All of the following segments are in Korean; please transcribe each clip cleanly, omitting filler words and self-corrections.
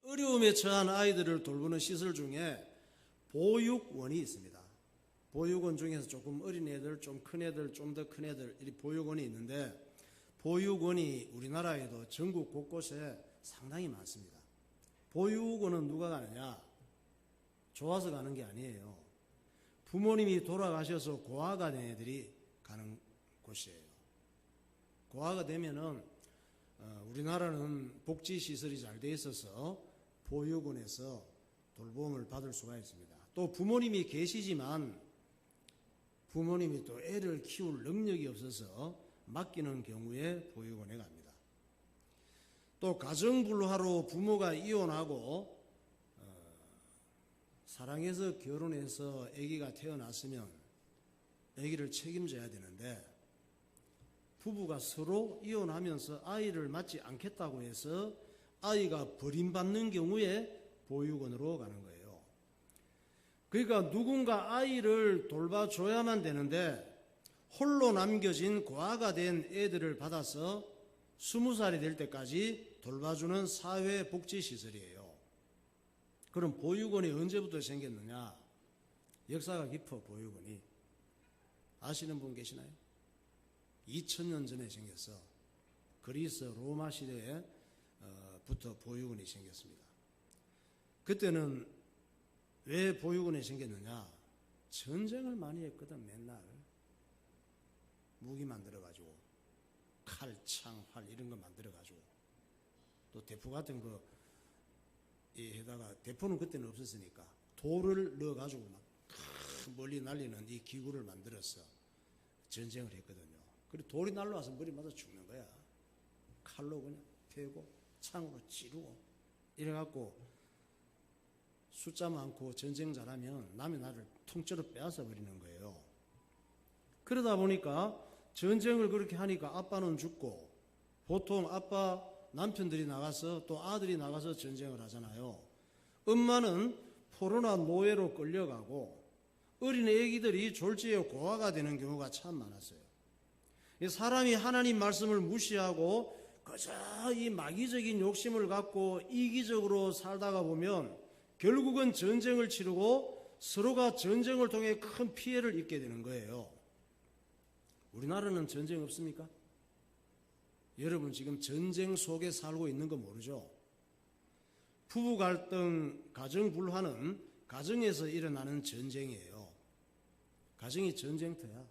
어려움에 처한 아이들을 돌보는 시설 중에 보육원이 있습니다. 보육원 중에서 조금 어린 애들, 좀 큰 애들, 좀 더 큰 애들, 이 보육원이 있는데, 보육원이 우리나라에도 전국 곳곳에 상당히 많습니다. 보육원은 누가 가느냐? 좋아서 가는 게 아니에요. 부모님이 돌아가셔서 고아가 된 애들이 가는 곳이에요. 고아가 되면은 우리나라는 복지시설이 잘 돼 있어서 보육원에서 돌봄을 받을 수가 있습니다. 또 부모님이 계시지만 부모님이 또 애를 키울 능력이 없어서 맡기는 경우에 보육원에 갑니다. 또 가정불화로 부모가 이혼하고 사랑해서 결혼해서 아기가 태어났으면 아기를 책임져야 되는데 부부가 서로 이혼하면서 아이를 맡지 않겠다고 해서 아이가 버림받는 경우에 보육원으로 가는 거예요. 그러니까 누군가 아이를 돌봐줘야만 되는데 홀로 남겨진 고아가 된 애들을 받아서 20살이 될 때까지 돌봐주는 사회복지시설이에요. 그럼 보육원이 언제부터 생겼느냐? 역사가 깊어. 보육원이 아시는 분 계시나요? 2000년 전에 생겼어. 그리스 로마 시대부터 보육원이 생겼습니다. 그때는 왜 보육원이 생겼느냐? 전쟁을 많이 했거든. 맨날 무기 만들어가지고 칼, 창, 활 이런 거 만들어가지고 또 대포 같은 거 에다가 대포는 그때는 없었으니까 돌을 넣어가지고 막 멀리 날리는 이 기구를 만들어서 전쟁을 했거든요. 그리고 돌이 날라와서 머리 맞아 죽는 거야. 칼로 그냥 패고 창으로 찌르고 이래갖고 숫자 많고 전쟁 잘하면 남의 나라를 통째로 빼앗아 버리는 거예요. 그러다 보니까 전쟁을 그렇게 하니까 아빠는 죽고 보통 아빠 남편들이 나가서 또 아들이 나가서 전쟁을 하잖아요. 엄마는 포로나 노예로 끌려가고 어린 애기들이 졸지에 고아가 되는 경우가 참 많았어요. 사람이 하나님 말씀을 무시하고 그저 이 마귀적인 욕심을 갖고 이기적으로 살다가 보면 결국은 전쟁을 치르고 서로가 전쟁을 통해 큰 피해를 입게 되는 거예요. 우리나라는 전쟁 없습니까? 여러분 지금 전쟁 속에 살고 있는 거 모르죠? 부부 갈등, 가정 불화는 가정에서 일어나는 전쟁이에요. 가정이 전쟁터야.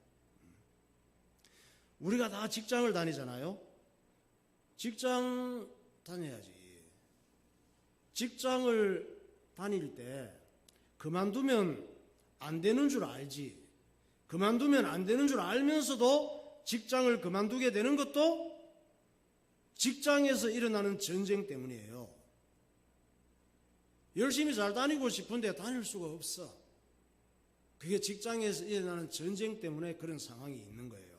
우리가 다 직장을 다니잖아요. 직장 다녀야지. 직장을 다닐 때 그만두면 안 되는 줄 알지. 그만두면 안 되는 줄 알면서도 직장을 그만두게 되는 것도 직장에서 일어나는 전쟁 때문이에요. 열심히 잘 다니고 싶은데 다닐 수가 없어. 그게 직장에서 일어나는 전쟁 때문에 그런 상황이 있는 거예요.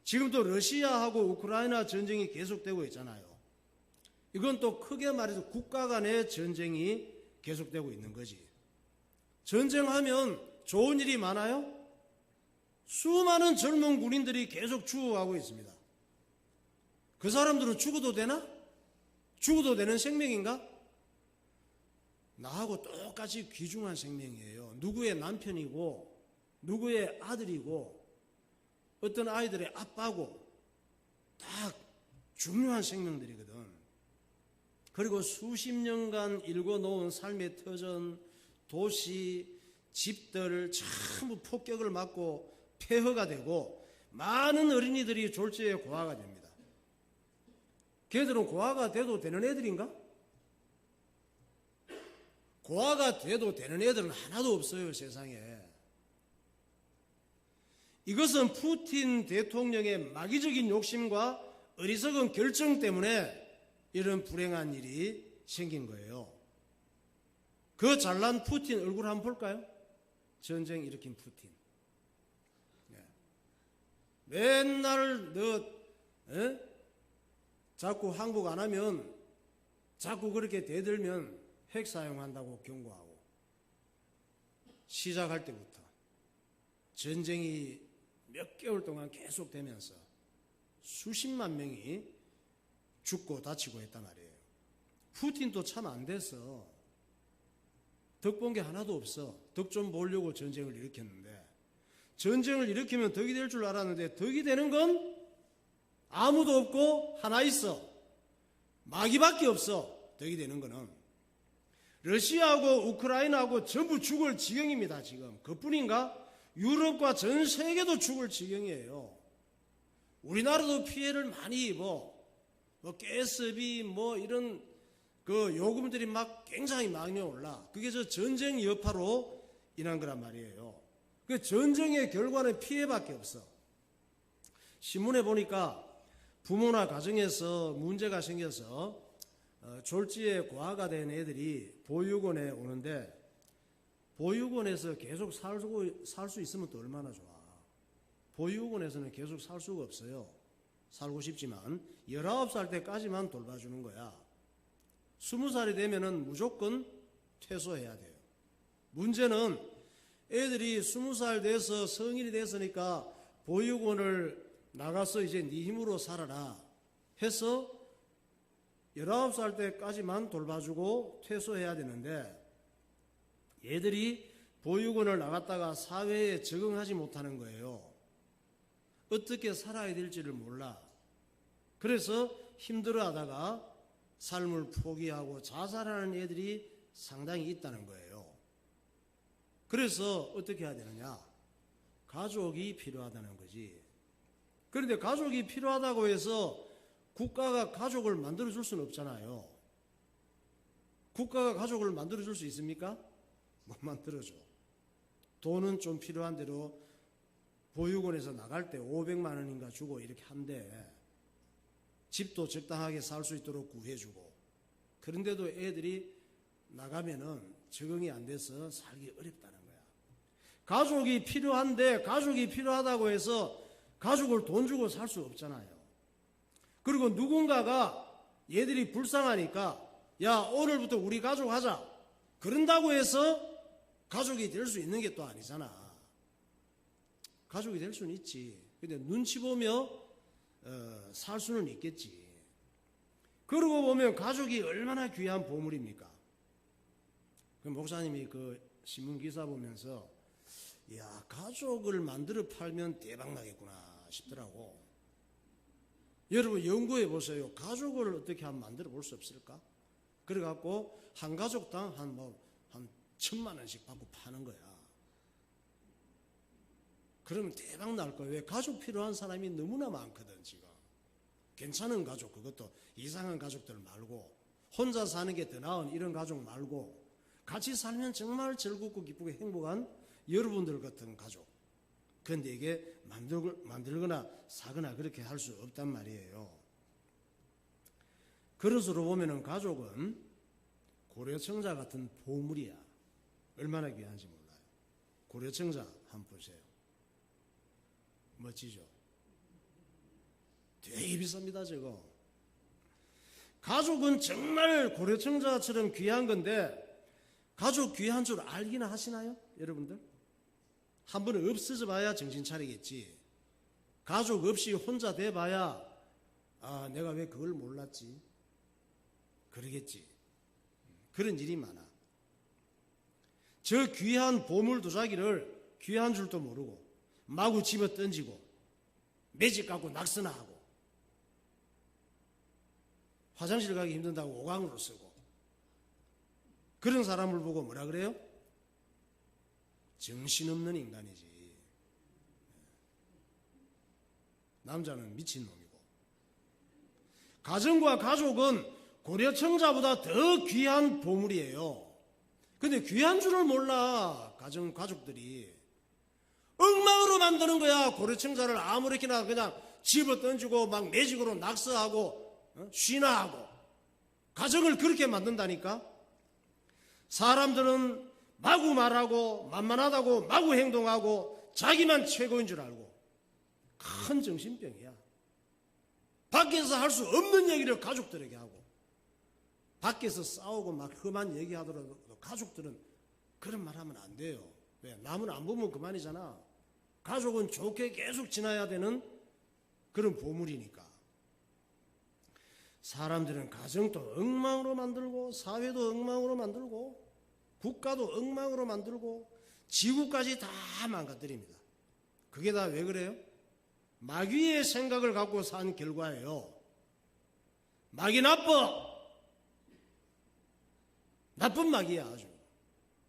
지금도 러시아하고 우크라이나 전쟁이 계속되고 있잖아요. 이건 또 크게 말해서 국가 간의 전쟁이 계속되고 있는 거지. 전쟁하면 좋은 일이 많아요? 수많은 젊은 군인들이 계속 죽어가고 있습니다. 그 사람들은 죽어도 되나? 죽어도 되는 생명인가? 나하고 똑같이 귀중한 생명이에요. 누구의 남편이고 누구의 아들이고 어떤 아이들의 아빠고 다 중요한 생명들이거든. 그리고 수십 년간 일궈놓은 삶의 터전, 도시, 집들 전부 폭격을 맞고 폐허가 되고 많은 어린이들이 졸지에 고아가 됩니다. 걔들은 고아가 돼도 되는 애들인가? 고아가 돼도 되는 애들은 하나도 없어요, 세상에. 이것은 푸틴 대통령의 마귀적인 욕심과 어리석은 결정 때문에 이런 불행한 일이 생긴 거예요. 그 잘난 푸틴 얼굴 한번 볼까요? 전쟁 일으킨 푸틴. 맨날 자꾸 항복 안 하면 자꾸 그렇게 대들면 핵 사용한다고 경고하고 시작할 때부터 전쟁이 몇 개월 동안 계속되면서 수십만 명이 죽고 다치고 했단 말이에요. 푸틴도 참 안 됐어. 덕 본 게 하나도 없어. 덕 좀 보려고 전쟁을 일으켰는데, 전쟁을 일으키면 덕이 될 줄 알았는데 덕이 되는 건 아무도 없고 하나 있어. 마귀밖에 없어. 덕이 되는 거는. 러시아하고 우크라이나하고 전부 죽을 지경입니다. 지금 그뿐인가? 유럽과 전 세계도 죽을 지경이에요. 우리나라도 피해를 많이 입어. 뭐 가스비 뭐 이런 그 요금들이 막 굉장히 많이 올라. 그게 저 전쟁 여파로 인한 거란 말이에요. 그 전쟁의 결과는 피해밖에 없어. 신문에 보니까 부모나 가정에서 문제가 생겨서 졸지에 고아가 된 애들이 보육원에 오는데, 보육원에서 계속 살 수 있으면 또 얼마나 좋아. 보육원에서는 계속 살 수가 없어요. 살고 싶지만 19살 때까지만 돌봐주는 거야. 20살이 되면은 무조건 퇴소해야 돼요. 문제는 애들이 20살 돼서 성인이 됐으니까 보육원을 나가서 이제 네 힘으로 살아라 해서 19살 때까지만 돌봐주고 퇴소해야 되는데, 얘들이 보육원을 나갔다가 사회에 적응하지 못하는 거예요. 어떻게 살아야 될지를 몰라. 그래서 힘들어하다가 삶을 포기하고 자살하는 애들이 상당히 있다는 거예요. 그래서 어떻게 해야 되느냐? 가족이 필요하다는 거지. 그런데 가족이 필요하다고 해서 국가가 가족을 만들어줄 수는 없잖아요. 국가가 가족을 만들어줄 수 있습니까? 못 만들어줘. 돈은 좀 필요한 대로 보육원에서 나갈 때 500만 원인가 주고 이렇게 한대. 집도 적당하게 살 수 있도록 구해주고. 그런데도 애들이 나가면은 적응이 안 돼서 살기 어렵다는 거야. 가족이 필요한데, 가족이 필요하다고 해서 가족을 돈 주고 살 수 없잖아요. 그리고 누군가가 얘들이 불쌍하니까 야, 오늘부터 우리 가족 하자, 그런다고 해서 가족이 될 수 있는 게 또 아니잖아. 가족이 될 수는 있지. 근데 눈치 보며 살 수는 있겠지. 그러고 보면 가족이 얼마나 귀한 보물입니까? 그 목사님이 그 신문 기사 보면서 야, 가족을 만들어 팔면 대박 나겠구나 싶더라고. 여러분 연구해 보세요. 가족을 어떻게 하면 만들어 볼 수 없을까? 그래갖고 한 가족당 한 1,000만 원씩 받고 파는 거야. 그러면 대박 날 거예요. 왜? 가족 필요한 사람이 너무나 많거든 지금. 괜찮은 가족, 그것도 이상한 가족들 말고, 혼자 사는 게 더 나은 이런 가족 말고, 같이 살면 정말 즐겁고 기쁘고 행복한 여러분들 같은 가족. 그런데 이게 만들거나 사거나 그렇게 할 수 없단 말이에요. 그릇으로 보면은 가족은 고려청자 같은 보물이야. 얼마나 귀한지 몰라요. 고려청자 한번 보세요. 멋지죠? 되게 비쌉니다 저거. 가족은 정말 고려청자처럼 귀한 건데, 가족 귀한 줄 알기나 하시나요? 여러분들? 한 번은 없어져 봐야 정신 차리겠지. 가족 없이 혼자 돼 봐야 아, 내가 왜 그걸 몰랐지? 그러겠지. 그런 일이 많아. 저 귀한 보물 도자기를 귀한 줄도 모르고 마구 집어 던지고 매직 갖고 낙서나 하고, 화장실 가기 힘든다고 오강으로 쓰고, 그런 사람을 보고 뭐라 그래요? 정신없는 인간이지. 남자는 미친놈이고. 가정과 가족은 고려청자보다 더 귀한 보물이에요. 근데 귀한 줄을 몰라. 가족들이 엉망으로 만드는 거야. 고려청자를 아무렇게나 그냥 집어 던지고 막 매직으로 낙서하고 쉬나하고, 가정을 그렇게 만든다니까. 사람들은 마구 말하고 만만하다고 마구 행동하고 자기만 최고인 줄 알고, 큰 정신병이야. 밖에서 할 수 없는 얘기를 가족들에게 하고, 밖에서 싸우고 막 험한 얘기하더라도 가족들은 그런 말 하면 안 돼요. 왜? 남은 안 보면 그만이잖아. 가족은 좋게 계속 지나야 되는 그런 보물이니까. 사람들은 가정도 엉망으로 만들고 사회도 엉망으로 만들고 국가도 엉망으로 만들고 지구까지 다 망가뜨립니다. 그게 다 왜 그래요? 마귀의 생각을 갖고 산 결과예요. 마귀 나쁜 마귀야. 아주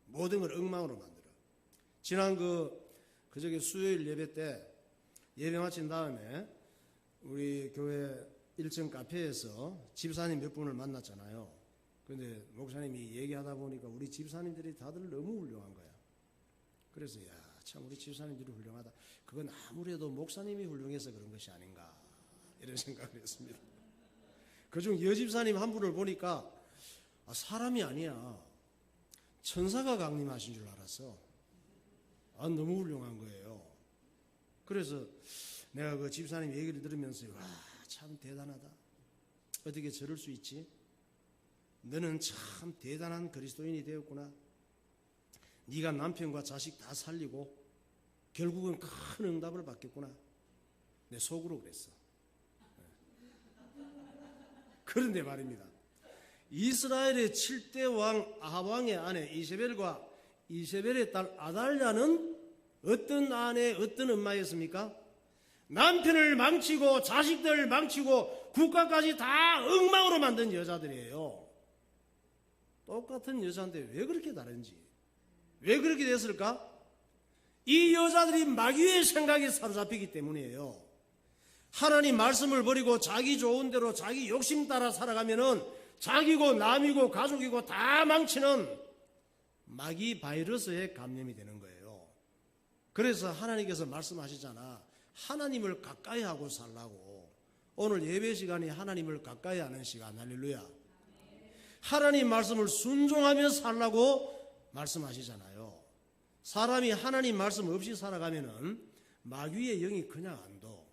모든 걸 엉망으로 만들어. 지난 그저께 수요일 예배 때 예배 마친 다음에 우리 교회 1층 카페에서 집사님 몇 분을 만났잖아요. 그런데 목사님이 얘기하다 보니까 우리 집사님들이 다들 너무 훌륭한 거야. 그래서 참 우리 집사님들이 훌륭하다. 그건 아무래도 목사님이 훌륭해서 그런 것이 아닌가 이런 생각을 했습니다. 그중 여집사님 한 분을 보니까 사람이 아니야. 천사가 강림하신 줄 알았어. 너무 훌륭한 거예요. 그래서 내가 그 집사님 얘기를 들으면서 참 대단하다. 어떻게 저럴 수 있지? 너는 참 대단한 그리스도인이 되었구나. 네가 남편과 자식 다 살리고 결국은 큰 응답을 받겠구나. 내 속으로 그랬어. 그런데 말입니다. 이스라엘의 7대 왕 아합왕의 아내 이세벨과 이세벨의 딸 아달랴는 어떤 아내, 어떤 엄마였습니까? 남편을 망치고 자식들 망치고 국가까지 다 엉망으로 만든 여자들이에요. 똑같은 여자인데 왜 그렇게 다른지, 왜 그렇게 됐을까? 이 여자들이 마귀의 생각에 사로잡히기 때문이에요. 하나님 말씀을 버리고 자기 좋은 대로 자기 욕심 따라 살아가면은 자기고 남이고 가족이고 다 망치는 마귀 바이러스에 감염이 되는 거예요. 그래서 하나님께서 말씀하시잖아. 하나님을 가까이 하고 살라고. 오늘 예배 시간이 하나님을 가까이 하는 시간. 할렐루야. 하나님 말씀을 순종하며 살라고 말씀하시잖아요. 사람이 하나님 말씀 없이 살아가면은 마귀의 영이 그냥 안 둬.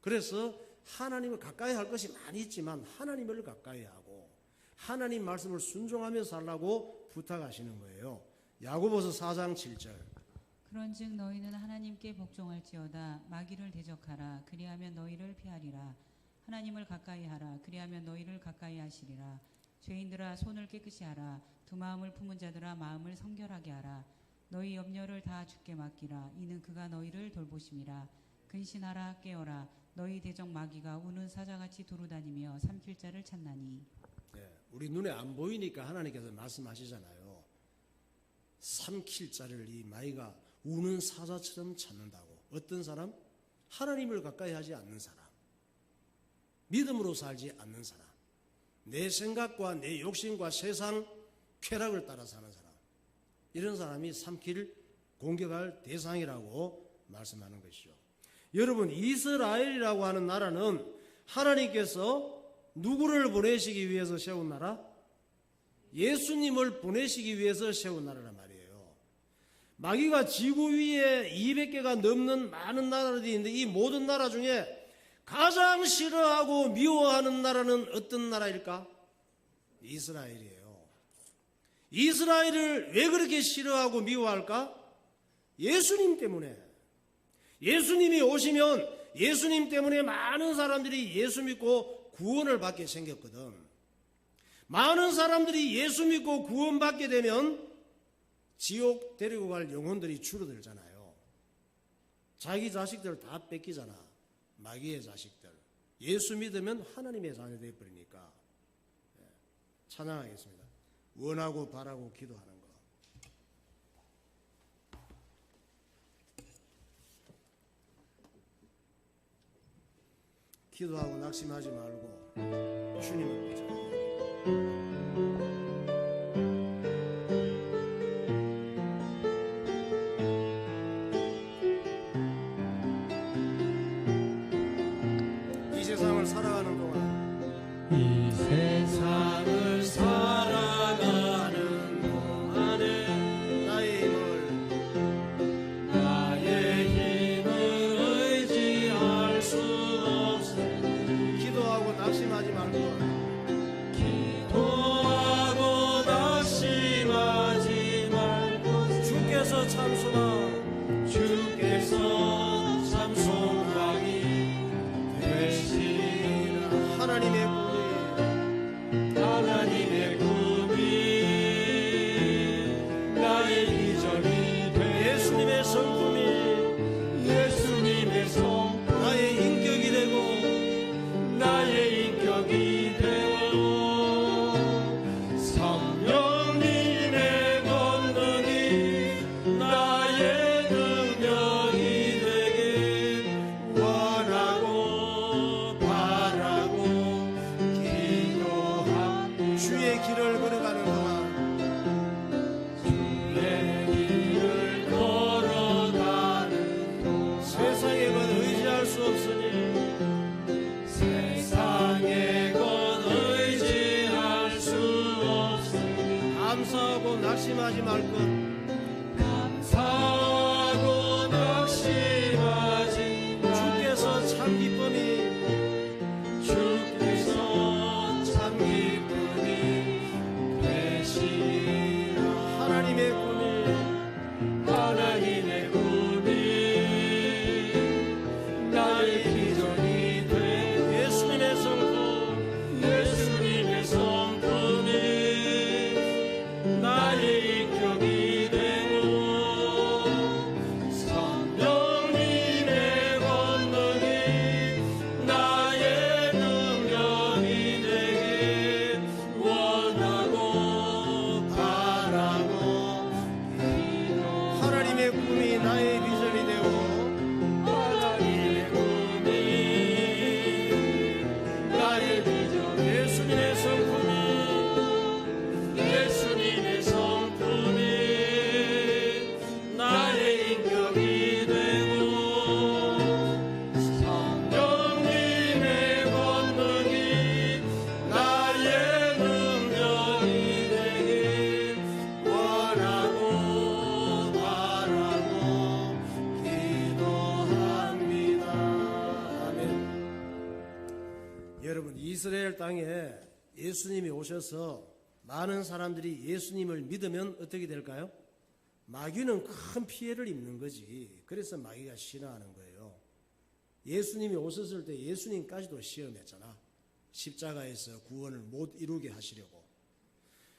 그래서 하나님을 가까이 할 것이 많이 있지만 하나님을 가까이 하고 하나님 말씀을 순종하며 살라고 부탁하시는 거예요. 야고보서 4장 7절. 그런즉 너희는 하나님께 복종할지어다. 마귀를 대적하라. 그리하면 너희를 피하리라. 하나님을 가까이 하라. 그리하면 너희를 가까이 하시리라. 죄인들아 손을 깨끗이 하라. 두 마음을 품은 자들아 마음을 성결하게 하라. 너희 염려를 다 주께 맡기라. 이는 그가 너희를 돌보심이라. 근신하라. 깨어라. 너희 대적 마귀가 우는 사자같이 두루다니며 삼킬 자를 찾나니. 우리 눈에 안 보이니까 하나님께서 말씀하시잖아요. 삼킬 자를 이 마귀가 우는 사자처럼 찾는다고. 어떤 사람? 하나님을 가까이 하지 않는 사람, 믿음으로 살지 않는 사람, 내 생각과 내 욕심과 세상 쾌락을 따라 사는 사람, 이런 사람이 삼킬 공격할 대상이라고 말씀하는 것이죠. 여러분, 이스라엘이라고 하는 나라는 하나님께서 누구를 보내시기 위해서 세운 나라? 예수님을 보내시기 위해서 세운 나라란 말이에요. 마귀가 지구 위에 200개가 넘는 많은 나라들이 있는데 이 모든 나라 중에 가장 싫어하고 미워하는 나라는 어떤 나라일까? 이스라엘이에요. 이스라엘을 왜 그렇게 싫어하고 미워할까? 예수님 때문에. 예수님이 오시면 예수님 때문에 많은 사람들이 예수 믿고 구원을 받게 생겼거든. 많은 사람들이 예수 믿고 구원받게 되면 지옥 데리고 갈 영혼들이 줄어들잖아요. 자기 자식들 다 뺏기잖아. 마귀의 자식들. 예수 믿으면 하나님의 자녀 되어버리니까. 찬양하겠습니다. 원하고 바라고 기도하는 거. 기도하고 낙심하지 말고 주님을 보자. 이 세상을 살아가는 동안, 이 세상을 살아가는 동안에 나의 힘을 의지할 수 없으니 기도하고 낙심하지 말고 기도 길을 걸어가는 동안 주의 길을 걸어가는 동안 세상에 건 의지할 수 없으니 세상에 곧 의지할 수 없으니 감사하고 낙심하지 말 것. 감사하고 낙심하지 주께서 참 기쁨이 주께서 참 기쁨이 되시리라. 하나님의 꿈이 하나님의 꿈이 나의 비전이 되 예수님의 성품 예수님의 성품이 나의 인격이 되고 성령님의 권능이 나의 능력이 되길 원하고 바라고 하나님의 꿈이 나의 비전이 되고 하나님의 꿈이 나의 비전 예수님의 성품이 예수님의 성품이 나의 인격이 되고 성령님의 권능이 나의 능력이 되길 원하고 바라고 기도합니다. 아멘. 여러분, 이스라엘 땅에 예수님이 오셔서 많은 사람들이 예수님을 믿으면 어떻게 될까요? 마귀는 큰 피해를 입는 거지. 그래서 마귀가 싫어하는 거예요. 예수님이 오셨을 때 예수님까지도 시험했잖아. 십자가에서 구원을 못 이루게 하시려고.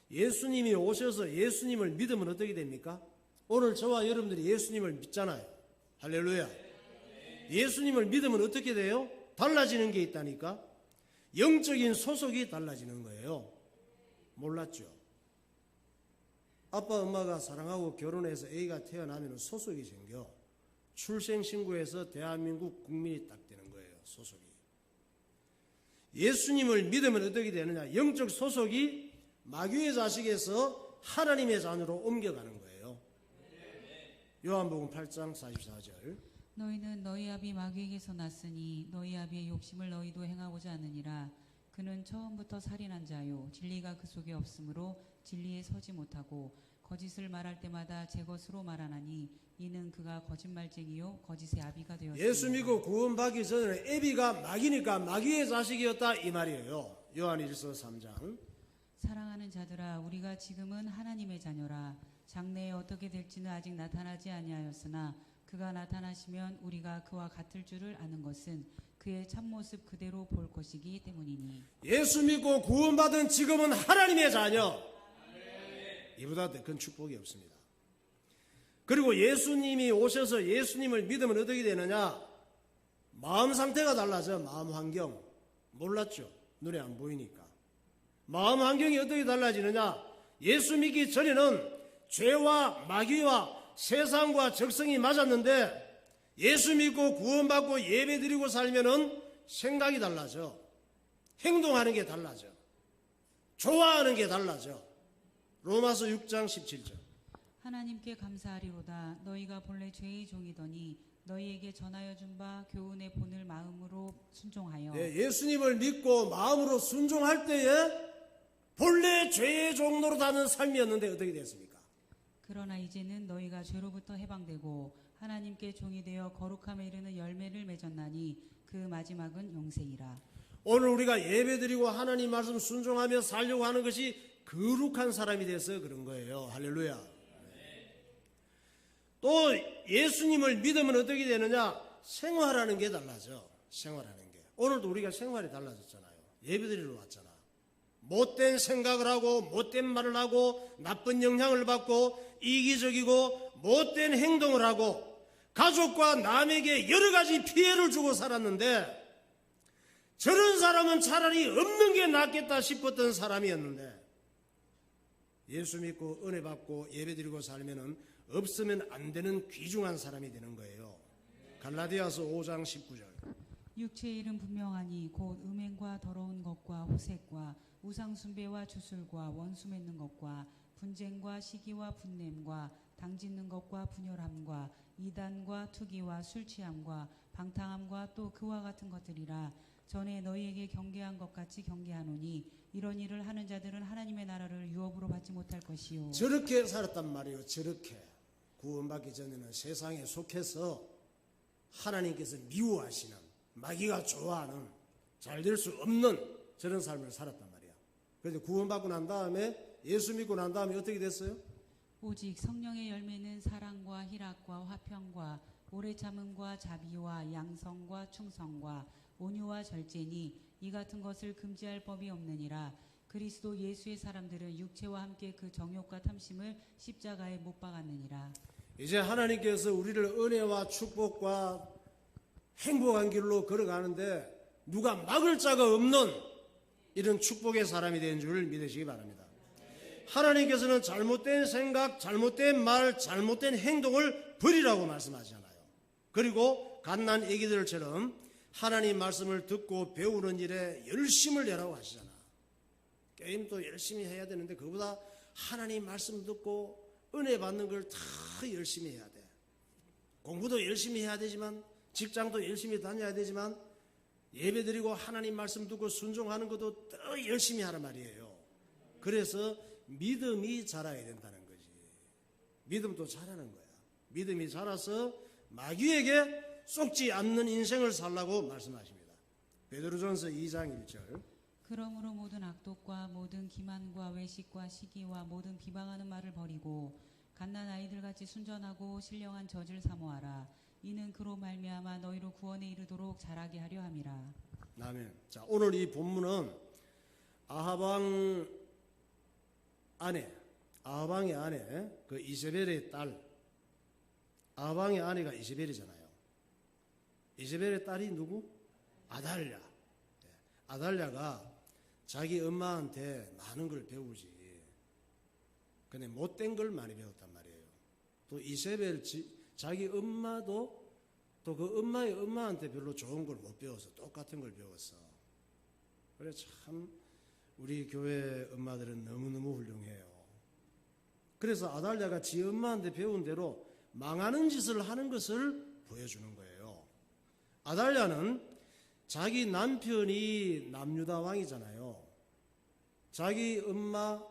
예수님이 오셔서 예수님을 믿으면 어떻게 됩니까? 오늘 저와 여러분들이 예수님을 믿잖아요. 할렐루야. 예수님을 믿으면 어떻게 돼요? 달라지는 게 있다니까. 영적인 소속이 달라지는 거예요. 몰랐죠? 아빠 엄마가 사랑하고 결혼해서 애가 태어나면 소속이 생겨. 출생신고에서 대한민국 국민이 딱 되는 거예요. 소속이. 예수님을 믿으면 어떻게 되느냐? 영적 소속이 마귀의 자식에서 하나님의 자녀로 옮겨가는 거예요. 요한복음 8장 44절. 너희는 너희 아비 마귀에게서 났으니 너희 아비의 욕심을 너희도 행하고자 하느니라. 그는 처음부터 살인한 자요 진리가 그 속에 없으므로 진리에 서지 못하고 거짓을 말할 때마다 제 것으로 말하나니 이는 그가 거짓말쟁이요 거짓의 아비가 되었습니다. 예수 믿고 구원받기 전에 애비가 마귀니까 마귀의 자식이었다 이 말이에요. 요한일서 3장. 사랑하는 자들아 우리가 지금은 하나님의 자녀라. 장래에 어떻게 될지는 아직 나타나지 아니하였으나 그가 나타나시면 우리가 그와 같을 줄을 아는 것은 그의 참모습 그대로 볼 것이기 때문이니. 예수 믿고 구원받은 지금은 하나님의 자녀. 이보다 더 큰 축복이 없습니다. 그리고 예수님이 오셔서 예수님을 믿으면 어떻게 되느냐? 마음 상태가 달라져. 마음 환경. 몰랐죠? 눈에 안 보이니까. 마음 환경이 어떻게 달라지느냐? 예수 믿기 전에는 죄와 마귀와 세상과 적성이 맞았는데 예수 믿고 구원받고 예배드리고 살면은 생각이 달라져. 행동하는 게 달라져. 좋아하는 게 달라져. 로마서 6장 17절. 하나님께 감사하리로다. 너희가 본래 죄의 종이더니 너희에게 전하여 준 바 교훈의 본을 마음으로 순종하여. 예수님을 믿고 마음으로 순종할 때에 본래 죄의 종로로 다는 삶이었는데 어떻게 됐습니까? 그러나 이제는 너희가 죄로부터 해방되고 하나님께 종이 되어 거룩함에 이르는 열매를 맺었나니 그 마지막은 영생이라. 오늘 우리가 예배드리고 하나님 말씀 순종하며 살려고 하는 것이 거룩한 사람이 돼서 그런 거예요. 할렐루야. 또 예수님을 믿으면 어떻게 되느냐? 생활하는 게 달라져. 생활하는 게. 오늘도 우리가 생활이 달라졌잖아요. 예배드리러 왔잖아. 못된 생각을 하고 못된 말을 하고 나쁜 영향을 받고 이기적이고 못된 행동을 하고 가족과 남에게 여러 가지 피해를 주고 살았는데 저런 사람은 차라리 없는 게 낫겠다 싶었던 사람이었는데 예수 믿고 은혜 받고 예배드리고 살면은 없으면 안 되는 귀중한 사람이 되는 거예요. 갈라디아서 5장 19절. 육체의 일은 분명하니 곧 음행과 더러운 것과 호색과 우상 숭배와 주술과 원수 맺는 것과 분쟁과 시기와 분냄과 당짓는 것과 분열함과 이단과 투기와 술 취함과 방탕함과 또 그와 같은 것들이라. 전에 너희에게 경계한 것 같이 경계하노니 이런 일을 하는 자들은 하나님의 나라를 유업으로 받지 못할 것이요. 저렇게 살았단 말이에요. 저렇게 구원받기 전에는 세상에 속해서 하나님께서 미워하시는, 마귀가 좋아하는, 잘 될 수 없는 저런 삶을 살았단 말이야. 그런데 구원받고 난 다음에, 예수 믿고 난 다음에 어떻게 됐어요? 오직 성령의 열매는 사랑과 희락과 화평과 오래 참음과 자비와 양성과 충성과 온유와 절제니 이 같은 것을 금지할 법이 없느니라. 그리스도 예수의 사람들은 육체와 함께 그 정욕과 탐심을 십자가에 못 박았느니라. 이제 하나님께서 우리를 은혜와 축복과 행복한 길로 걸어가는데 누가 막을 자가 없는 이런 축복의 사람이 된 줄 믿으시기 바랍니다. 하나님께서는 잘못된 생각, 잘못된 말, 잘못된 행동을 버리라고 말씀하시잖아요. 그리고 갓난 애기들처럼 하나님 말씀을 듣고 배우는 일에 열심을 내라고 하시잖아. 게임도 열심히 해야 되는데 그보다 하나님 말씀 듣고 은혜 받는 걸 다 열심히 해야 돼. 공부도 열심히 해야 되지만, 직장도 열심히 다녀야 되지만, 예배드리고 하나님 말씀 듣고 순종하는 것도 더 열심히 하란 말이에요. 그래서 믿음이 자라야 된다는 거지. 믿음도 자라는 거야. 믿음이 자라서 마귀에게 속지 않는 인생을 살라고 말씀하십니다. 베드로전서 2장 1절. 그러므로 모든 악독과 모든 기만과 외식과 시기와 모든 비방하는 말을 버리고 갓난 아이들같이 순전하고 신령한 젖을 사모하라. 이는 그로 말미암아 너희로 구원에 이르도록 자라게 하려 함이라. 아멘. 자, 오늘 이 본문은 아하방의 아내, 그 이세벨의 딸, 아하방의 아내가 이세벨이잖아요. 이세벨의 딸이 누구? 아달랴. 아달랴가 자기 엄마한테 많은 걸 배우지. 근데 못된 걸 많이 배웠단 말이에요. 또 이세벨 자기 엄마도 또 그 엄마의 엄마한테 별로 좋은 걸 못 배워서 똑같은 걸 배웠어. 그래 참 우리 교회 엄마들은 너무너무 훌륭해요. 그래서 아달랴가 지 엄마한테 배운 대로 망하는 짓을 하는 것을 보여주는 거예요. 아달랴는 자기 남편이 남유다 왕이잖아요. 자기 엄마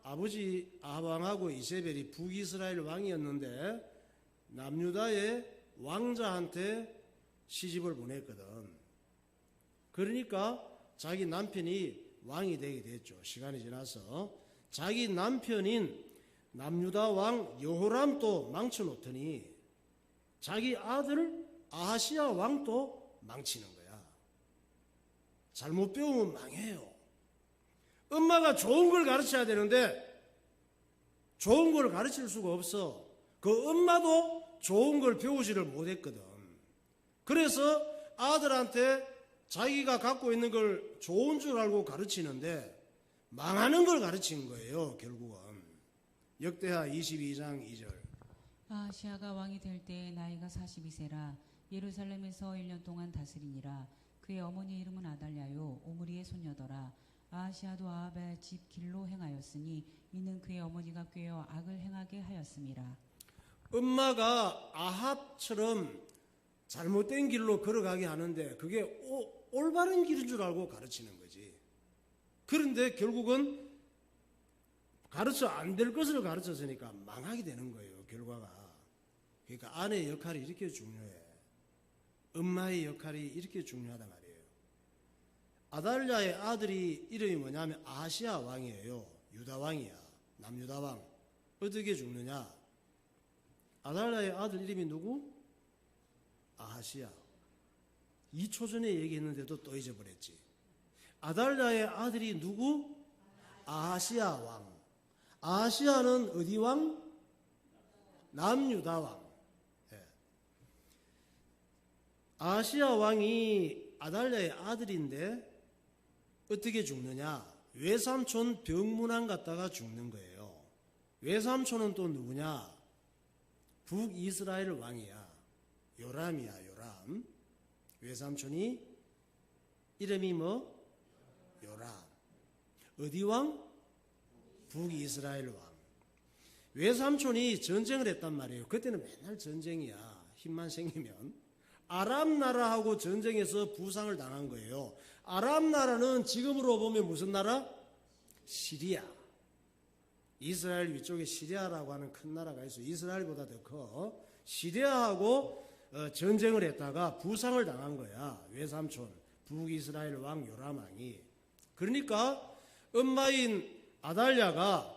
아버지 아합 왕하고 이세벨이 북이스라엘 왕이었는데 남유다의 왕자한테 시집을 보냈거든. 그러니까 자기 남편이 왕이 되게 됐죠. 시간이 지나서 자기 남편인 남유다 왕 여호람도 망쳐놓더니 자기 아들 아하시야 왕도 망치는 거야. 잘못 배우면 망해요. 엄마가 좋은 걸 가르쳐야 되는데 좋은 걸 가르칠 수가 없어. 그 엄마도 좋은 걸 배우지를 못했거든. 그래서 아들한테 자기가 갖고 있는 걸 좋은 줄 알고 가르치는데 망하는 걸 가르친 거예요. 결국은. 역대하 22장 2절. 아하시아가 왕이 될 때 나이가 42세라. 예루살렘에서 1년 동안 다스리니라. 그의 어머니 이름은 아달랴요 오므리의 손녀더라. 아하시아도 아합의 집 길로 행하였으니 이는 그의 어머니가 꾀어 악을 행하게 하였음이라. 엄마가 아합처럼 잘못된 길로 걸어가게 하는데 그게 올바른 길인 줄 알고 가르치는 거지. 그런데 결국은 가르쳐 안 될 것을 가르쳤으니까 망하게 되는 거예요. 결과가. 그러니까 아내의 역할이 이렇게 중요해. 엄마의 역할이 이렇게 중요하단 말이에요. 아달랴의 아들이 이름이 뭐냐면 아하시아 왕이에요. 유다 왕이야. 남유다 왕. 어떻게 죽느냐? 아달랴의 아들 이름이 누구? 아하시아. 2초 전에 얘기했는데도 또 잊어버렸지. 아달랴의 아들이 누구? 아하시아 왕. 아하시아는 어디 왕? 남유다 왕. 예. 아하시아 왕이 아달랴의 아들인데 어떻게 죽느냐? 외삼촌 병문안 갔다가 죽는 거예요. 외삼촌은 또 누구냐? 북이스라엘 왕이야. 요람이야, 요람. 외삼촌이 이름이 뭐? 요람. 어디 왕? 북이스라엘 왕. 외삼촌이 전쟁을 했단 말이에요. 그때는 맨날 전쟁이야. 힘만 생기면. 아람 나라하고 전쟁에서 부상을 당한 거예요. 아람 나라는 지금으로 보면 무슨 나라? 시리아. 이스라엘 위쪽에 시리아라고 하는 큰 나라가 있어요. 이스라엘보다 더 커. 시리아하고 전쟁을 했다가 부상을 당한 거야. 외삼촌 북이스라엘 왕 요람 왕이. 그러니까 엄마인 아달랴가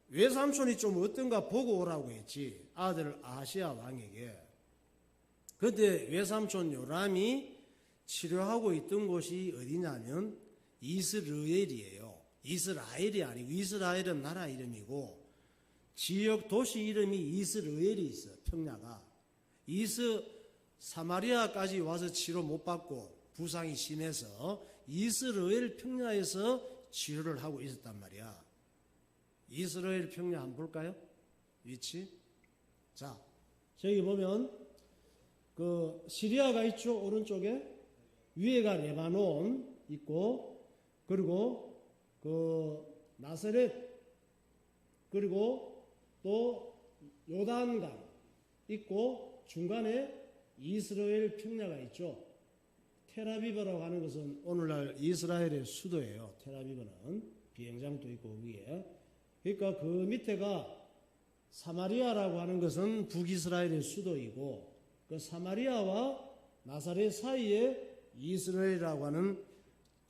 외삼촌이 좀 어떤가 보고 오라고 했지. 아들 아하시야 왕에게. 그런데 외삼촌 요람이 치료하고 있던 곳이 어디냐면 이스라엘이에요. 이스라엘이 아니고, 이스라엘은 나라 이름이고 지역 도시 이름이 이스라엘이 있어. 평야가. 사마리아까지 와서 치료 못 받고 부상이 심해서 이스라엘 평야에서 치료를 하고 있었단 말이야. 이스라엘 평야 한번 볼까요? 위치. 자, 저기 보면 그 시리아가 있죠. 오른쪽에. 위에가 레바논 있고, 그리고 그 나사렛, 그리고 또 요단강 있고, 중간에 이스라엘 평야가 있죠. 텔아비브라고 하는 것은 오늘날 이스라엘의 수도예요. 텔아비브는 비행장도 있고 위에. 그러니까 그 밑에가 사마리아라고 하는 것은 북이스라엘의 수도이고, 그 사마리아와 나사렛 사이에 이스라엘이라고 하는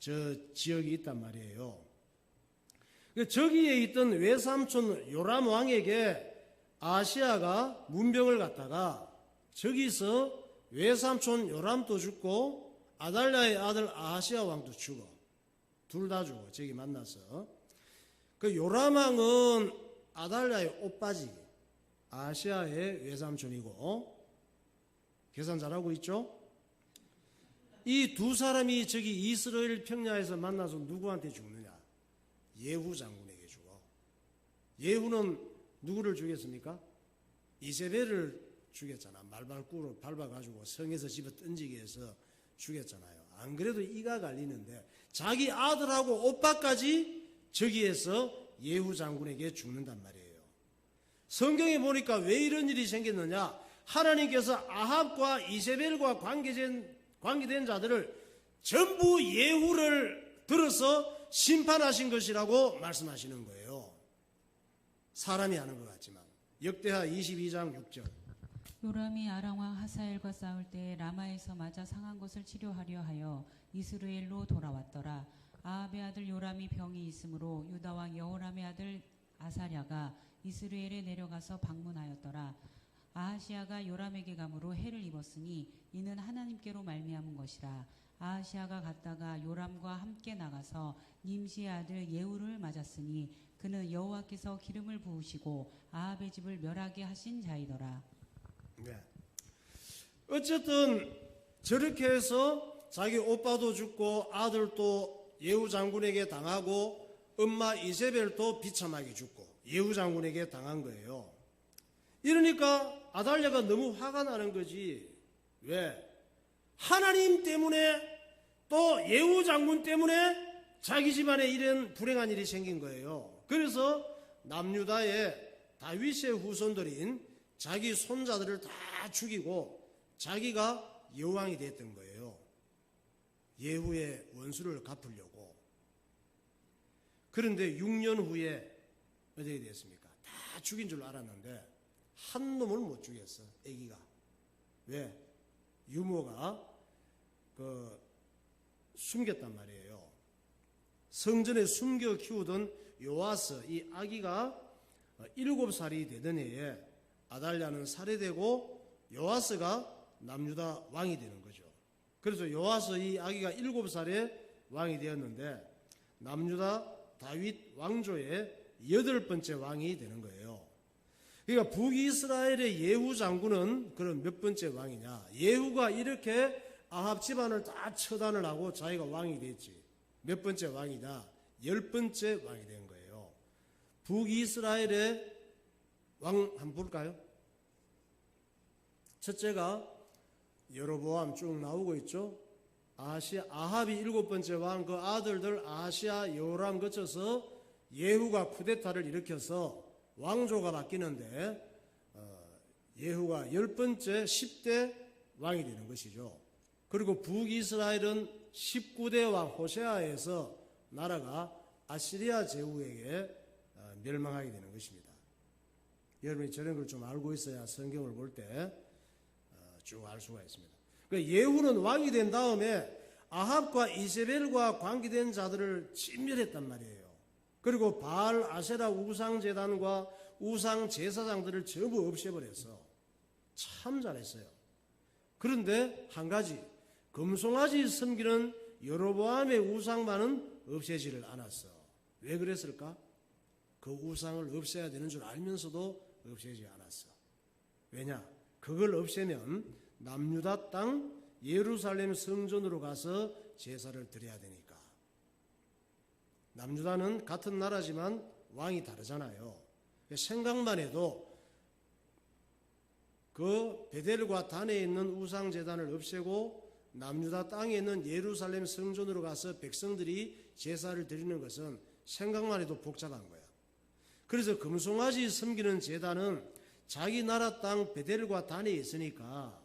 저 지역이 있단 말이에요. 저기에 있던 외삼촌 요람 왕에게 아시아가 문병을 갖다가 저기서 외삼촌 요람도 죽고 아달랴의 아들 아하시아 왕도 죽어. 둘 다 죽어. 저기 만나서. 그 요람 왕은 아달랴의 오빠지. 아하시아의 외삼촌이고. 계산 잘하고 있죠? 이 두 사람이 저기 이스라엘 평야에서 만나서 누구한테 죽느냐? 예후 장군에게 죽어. 예후는 누구를 죽였습니까? 이세벨을 죽였잖아. 말발꾸로 밟아가지고 성에서 집어 던지게 해서 죽였잖아요. 안 그래도 이가 갈리는데 자기 아들하고 오빠까지 저기에서 예후 장군에게 죽는단 말이에요. 성경에 보니까 왜 이런 일이 생겼느냐? 하나님께서 아합과 이세벨과 관계된 자들을 전부 예후를 들어서 심판하신 것이라고 말씀하시는 거예요. 사람이 하는 것 같지만. 역대하 22장 6절. 요람이 아람왕 하사엘과 싸울 때 라마에서 맞아 상한 것을 치료하려 하여 이스라엘로 돌아왔더라. 아합의 아들 요람이 병이 있으므로 유다왕 여호람의 아들 아사랴가 이스라엘에 내려가서 방문하였더라. 아하시아가 요람에게 감으로 해를 입었으니 이는 하나님께로 말미암은 것이라. 아하시아가 갔다가 요람과 함께 나가서 님시의 아들 예후를 맞았으니 그는 여호와께서 기름을 부으시고 아합의 집을 멸하게 하신 자이더라. 네. 어쨌든 저렇게 해서 자기 오빠도 죽고 아들도 예후 장군에게 당하고 엄마 이세벨도 비참하게 죽고 예후 장군에게 당한 거예요. 이러니까 아달랴가 너무 화가 나는 거지. 왜? 하나님 때문에 또 예후 장군 때문에 자기 집안에 이런 불행한 일이 생긴 거예요. 그래서 남유다의 다윗의 후손들인 자기 손자들을 다 죽이고 자기가 여왕이 됐던 거예요. 예후의 원수를 갚으려고. 그런데 6년 후에 어떻게 됐습니까? 다 죽인 줄 알았는데 한 놈을 못 죽였어. 아기가. 왜? 유모가 숨겼단 말이에요. 성전에 숨겨 키우던 요아스, 이 아기가 7살이 되던 해에 아달랴는 살해되고 요아스가 남유다 왕이 되는 거죠. 그래서 요아스 이 아기가 7살에 왕이 되었는데 남유다 다윗 왕조의 8번째 왕이 되는 거예요. 그러니까 북이스라엘의 예후 장군은 그럼 몇 번째 왕이냐? 예후가 이렇게 아합 집안을 다 처단을 하고 자기가 왕이 됐지. 몇 번째 왕이다? 10번째 왕이 된 거예요. 북이스라엘의 왕 한번 볼까요? 첫째가 여로보암 쭉 나오고 있죠. 아합이 7번째 왕, 그 아들들 아하시아, 여호람 거쳐서 예후가 쿠데타를 일으켜서 왕조가 바뀌는데 예후가 10번째 10대 왕이 되는 것이죠. 그리고 북이스라엘은 19대 왕 호세아에서 나라가 아시리아 제후에게 멸망하게 되는 것입니다. 여러분이 저런 걸 좀 알고 있어야 성경을 볼 때 쭉 알 수가 있습니다. 예후는 왕이 된 다음에 아합과 이세벨과 관계된 자들을 진멸했단 말이에요. 그리고 바알, 아세라 우상재단과 우상 제사장들을 전부 없애버렸어. 참 잘했어요. 그런데 한 가지, 금송아지 섬기는 여로보암의 우상만은 없애지를 않았어. 왜 그랬을까? 그 우상을 없애야 되는 줄 알면서도 없애지 않았어. 왜냐? 그걸 없애면 남유다 땅 예루살렘 성전으로 가서 제사를 드려야 되니까. 남유다는 같은 나라지만 왕이 다르잖아요. 생각만 해도 그 베델과 단에 있는 우상제단을 없애고 남유다 땅에 있는 예루살렘 성전으로 가서 백성들이 제사를 드리는 것은 생각만 해도 복잡한 거야. 그래서 금송아지 섬기는 제단은 자기 나라 땅 베델과 단에 있으니까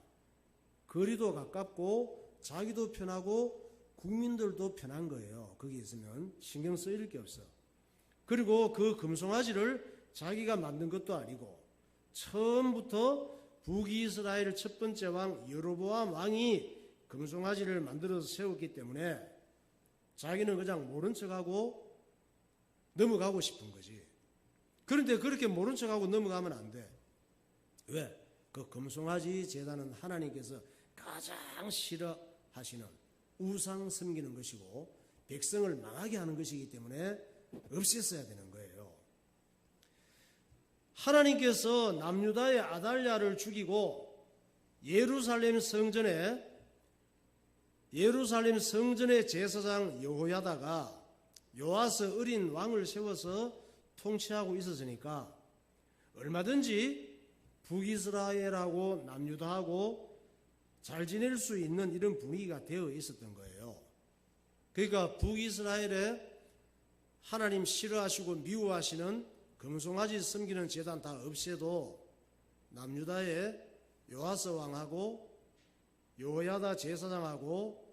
거리도 가깝고 자기도 편하고 국민들도 편한 거예요. 거기 있으면 신경 쓰일 게 없어. 그리고 그 금송아지를 자기가 만든 것도 아니고 처음부터 북이스라엘 첫 번째 왕 여로보암 왕이 금송아지를 만들어서 세웠기 때문에 자기는 그냥 모른 척하고 넘어가고 싶은 거지. 그런데 그렇게 모른 척하고 넘어가면 안 돼. 왜? 그 금송아지 제단은 하나님께서 가장 싫어하시는 우상 섬기는 것이고 백성을 망하게 하는 것이기 때문에 없앴어야 되는 거예요. 하나님께서 남유다의 아달랴를 죽이고 예루살렘 성전의 제사장 여호야다가 요아스 어린 왕을 세워서 통치하고 있었으니까 얼마든지 북이스라엘하고 남유다하고 잘 지낼 수 있는 이런 분위기가 되어 있었던 거예요. 그러니까 북이스라엘에 하나님 싫어하시고 미워하시는 금송아지 섬기는 제단 다 없애도 남유다의 요아스 왕하고 여호야다 제사장하고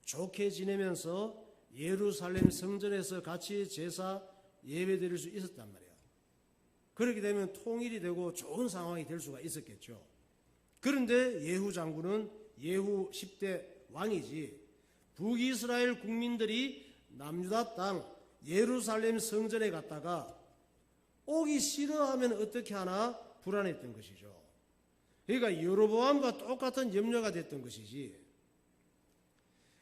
좋게 지내면서 예루살렘 성전에서 같이 제사 예배 드릴 수 있었단 말이에요. 그렇게 되면 통일이 되고 좋은 상황이 될 수가 있었겠죠. 그런데 예후 장군은 예후 10대 왕이지 북이스라엘 국민들이 남유다 땅 예루살렘 성전에 갔다가 오기 싫어하면 어떻게 하나 불안했던 것이죠. 그러니까 여로보암과 똑같은 염려가 됐던 것이지.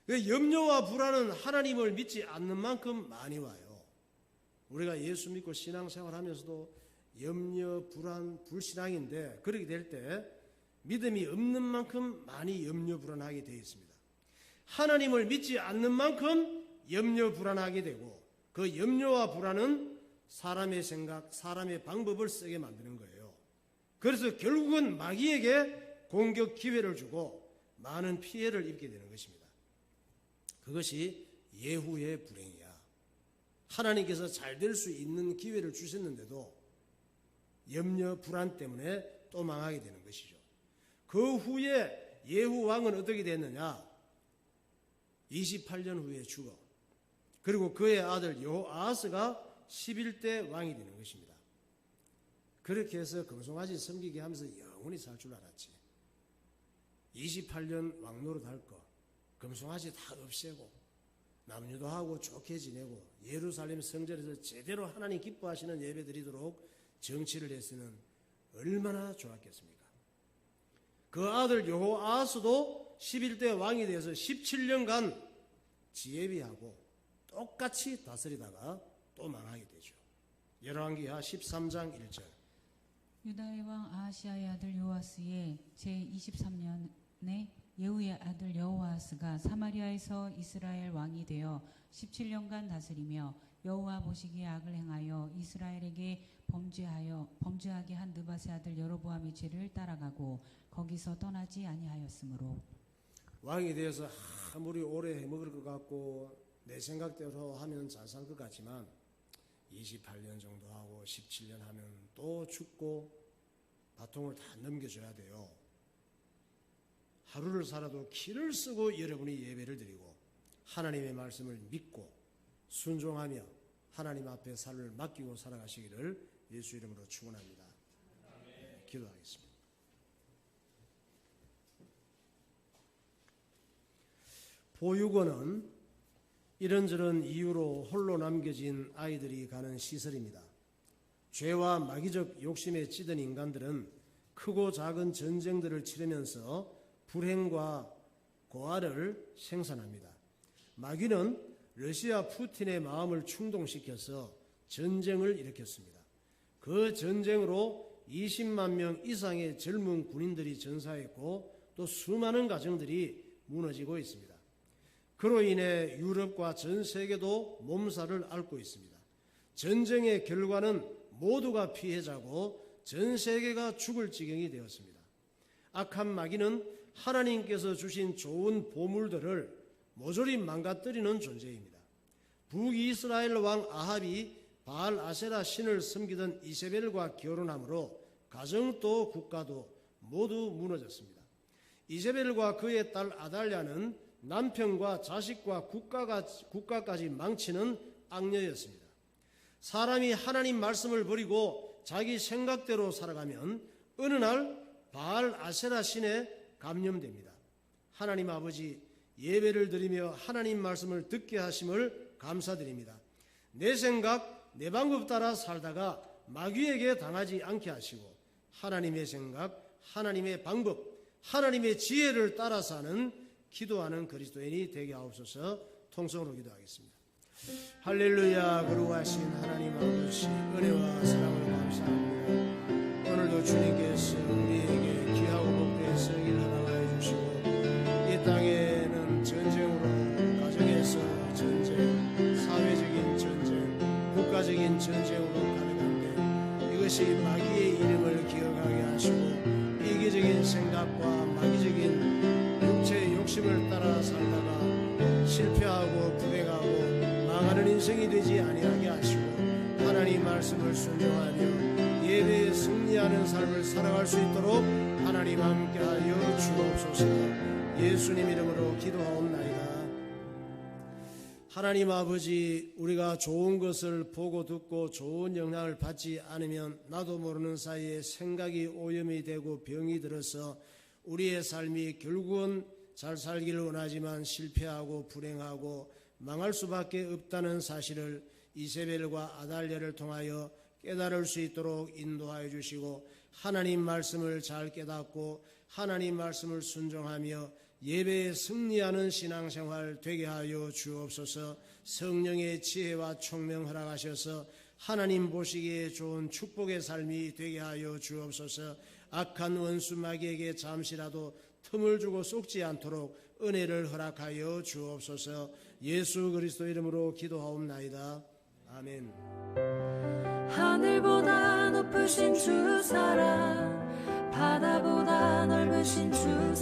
염려와 불안은 하나님을 믿지 않는 만큼 많이 와요. 우리가 예수 믿고 신앙생활하면서도 염려, 불안, 불신앙인데 그렇게 될 때 믿음이 없는 만큼 많이 염려, 불안하게 되어 있습니다. 하나님을 믿지 않는 만큼 염려, 불안하게 되고 그 염려와 불안은 사람의 생각, 사람의 방법을 쓰게 만드는 거예요. 그래서 결국은 마귀에게 공격 기회를 주고 많은 피해를 입게 되는 것입니다. 그것이 예후의 불행이야. 하나님께서 잘 될 수 있는 기회를 주셨는데도 염려, 불안 때문에 또 망하게 되는 것이죠. 그 후에 예후 왕은 어떻게 됐느냐? 28년 후에 죽어. 그리고 그의 아들 여호아하스가 11대 왕이 되는 것입니다. 그렇게 해서 금송아지 섬기게 하면서 영원히 살 줄 알았지. 28년 왕노릇 할 거, 금송아지 다 없애고 남유도 하고 좋게 지내고 예루살렘 성전에서 제대로 하나님 기뻐하시는 예배 드리도록 정치를 했으면 얼마나 좋았겠습니까? 그 아들 여호아하스도 11대 왕이 되어서 17년간 지혜비하고 똑같이 다스리다가 또 망하게 되죠. 열왕기하 13장 1절. 유다의 왕 아하시아의 아들 요아스의 제23년에 예후의 아들 여호아스가 사마리아에서 이스라엘 왕이 되어 17년간 다스리며 여호와 보시기에 악을 행하여 이스라엘에게 범죄하게 한 느밧의 아들 여로보암의 죄를 따라가고 거기서 떠나지 아니하였으므로. 왕이 되어서 아무리 오래 해먹을 것 같고 내 생각대로 하면 잘 살 것 같지만 28년 정도 하고 17년 하면 또 죽고 바통을 다 넘겨줘야 돼요. 하루를 살아도 기를 쓰고 여러분이 예배를 드리고 하나님의 말씀을 믿고 순종하며 하나님 앞에 삶을 맡기고 살아가시기를 예수 이름으로 축원합니다. 네, 기도하겠습니다. 보육원은 이런저런 이유로 홀로 남겨진 아이들이 가는 시설입니다. 죄와 마귀적 욕심에 찌든 인간들은 크고 작은 전쟁들을 치르면서 불행과 고아를 생산합니다. 마귀는 러시아 푸틴의 마음을 충동시켜서 전쟁을 일으켰습니다. 그 전쟁으로 20만 명 이상의 젊은 군인들이 전사했고 또 수많은 가정들이 무너지고 있습니다. 그로 인해 유럽과 전 세계도 몸살을 앓고 있습니다. 전쟁의 결과는 모두가 피해자고 전 세계가 죽을 지경이 되었습니다. 악한 마귀는 하나님께서 주신 좋은 보물들을 모조리 망가뜨리는 존재입니다. 북이스라엘 왕 아합이 바알 아세라 신을 섬기던 이세벨과 결혼함으로 가정도 국가도 모두 무너졌습니다. 이세벨과 그의 딸 아달랴는 남편과 자식과 국가까지 망치는 악녀였습니다. 사람이 하나님 말씀을 버리고 자기 생각대로 살아가면 어느 날 바알 아세라 신에 감염됩니다. 하나님 아버지, 예배를 드리며 하나님 말씀을 듣게 하심을 감사드립니다. 내 생각, 내 방법 따라 살다가 마귀에게 당하지 않게 하시고 하나님의 생각, 하나님의 방법, 하나님의 지혜를 따라 사는 기도하는 그리스도인이 되게 하옵소서. 통성으로 기도하겠습니다. 할렐루야. 거룩하신 하나님 아버지, 은혜와 사랑을 감사합니다. 오늘도 주님께서 우리에게 귀하고 복된 성일 허락하여 주시고 이 땅에는 전쟁으로, 가정에서 전쟁, 사회적인 전쟁, 국가적인 전쟁으로 가득한데 이것이 마귀의 이름을 기억하게 하시고 이기적인 생각과 마귀적인 육체의 욕심을 따라 살다가 실패하고 불행하고 망하는 인생이 되지 아니하게 하시고 하나님 말씀을 순종하며 예배에 승리하는 삶을 살아갈 수 있도록 하나님 함께하여 주옵소서. 예수님 이름으로 기도하옵나이다. 하나님 아버지, 우리가 좋은 것을 보고 듣고 좋은 영향을 받지 않으면 나도 모르는 사이에 생각이 오염이 되고 병이 들어서 우리의 삶이 결국은 잘 살기를 원하지만 실패하고 불행하고 망할 수밖에 없다는 사실을 이세벨과 아달랴를 통하여 깨달을 수 있도록 인도하여 주시고 하나님 말씀을 잘 깨닫고 하나님 말씀을 순종하며 예배에 승리하는 신앙생활 되게 하여 주옵소서. 성령의 지혜와 총명 허락하셔서 하나님 보시기에 좋은 축복의 삶이 되게 하여 주옵소서. 악한 원수 마귀에게 잠시라도 틈을 주고 속지 않도록 은혜를 허락하여 주옵소서. 예수 그리스도 이름으로 기도하옵나이다. 아멘. 하늘보다 높으신 주 사랑, 바다보다 넓으신 주